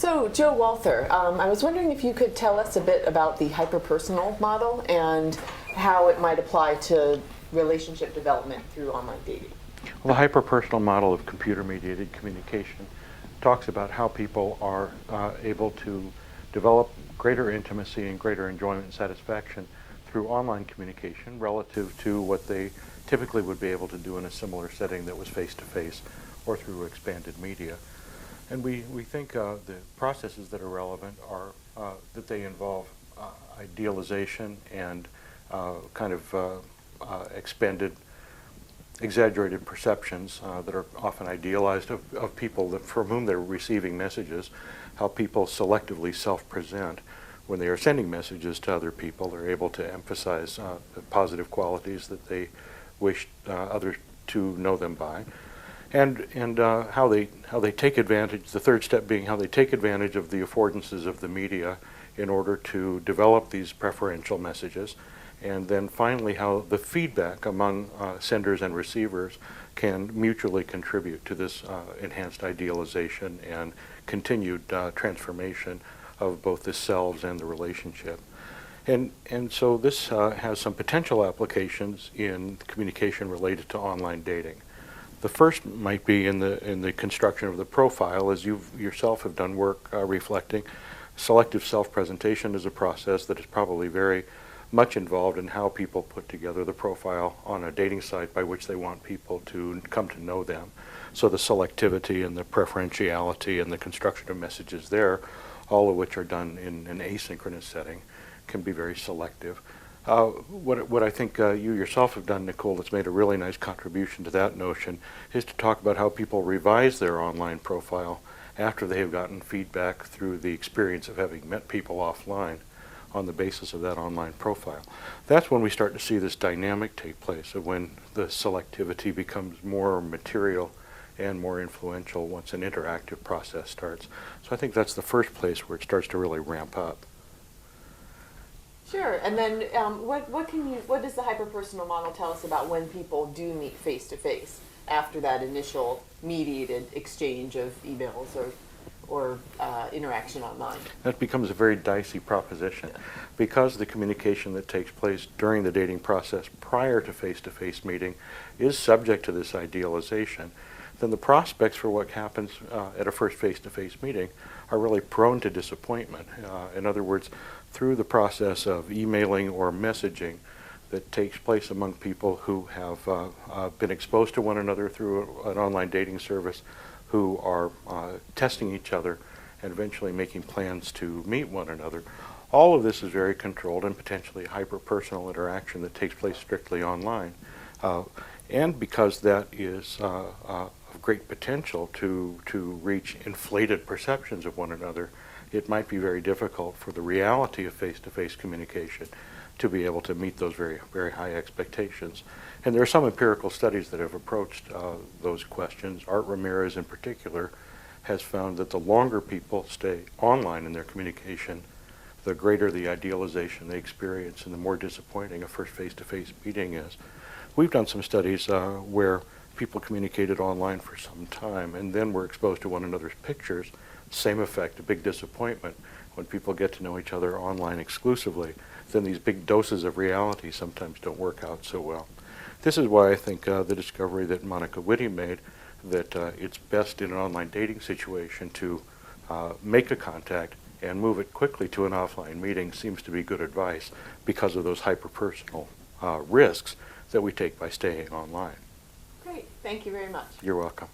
So, Joe Walther, I was wondering if you could tell us a bit about the hyperpersonal model and how it might apply to relationship development through online dating. Well, the hyperpersonal model of computer-mediated communication talks about how people are able to develop greater intimacy and greater enjoyment and satisfaction through online communication relative to what they typically would be able to do in a similar setting that was face-to-face or through expanded media. And we think the processes that are relevant are that they involve idealization and expanded, exaggerated perceptions that are often idealized of people from whom they're receiving messages, how people selectively self-present. When they are sending messages to other people, they're able to emphasize the positive qualities that they wish others to know them by. And how they take advantage, the third step being how they take advantage of the affordances of the media in order to develop these preferential messages. And then finally how the feedback among senders and receivers can mutually contribute to this enhanced idealization and continued transformation of both the selves and the relationship. And so this has some potential applications in communication related to online dating. The first might be in the construction of the profile, as you yourself have done work reflecting. Selective self-presentation is a process that is probably very much involved in how people put together the profile on a dating site by which they want people to come to know them. So the selectivity and the preferentiality and the construction of messages there, all of which are done in an asynchronous setting, can be very selective. What I think you yourself have done, Nicole, that's made a really nice contribution to that notion, is to talk about how people revise their online profile after they have gotten feedback through the experience of having met people offline on the basis of that online profile. That's when we start to see this dynamic take place of when the selectivity becomes more material and more influential once an interactive process starts. So I think that's the first place where it starts to really ramp up. Sure, and then what does the hyperpersonal model tell us about when people do meet face-to-face after that initial mediated exchange of emails or interaction online? That becomes a very dicey proposition. Yeah. Because the communication that takes place during the dating process prior to face-to-face meeting is subject to this idealization, then the prospects for what happens at a first face-to-face meeting are really prone to disappointment. In other words, through the process of emailing or messaging that takes place among people who have been exposed to one another through an online dating service, who are testing each other and eventually making plans to meet one another. All of this is very controlled and potentially hyper-personal interaction that takes place strictly online. And because that is of great potential to reach inflated perceptions of one another, it might be very difficult for the reality of face-to-face communication to be able to meet those very, very high expectations. And there are some empirical studies that have approached those questions. Art Ramirez in particular has found that the longer people stay online in their communication, the greater the idealization they experience and the more disappointing a first face-to-face meeting is. We've done some studies where people communicated online for some time and then were exposed to one another's pictures. Same effect, a big disappointment. When people get to know each other online exclusively, then these big doses of reality sometimes don't work out so well. This is why I think the discovery that Monica Whitty made, that it's best in an online dating situation to make a contact and move it quickly to an offline meeting, seems to be good advice because of those hyperpersonal risks that we take by staying online. Great, thank you very much. You're welcome.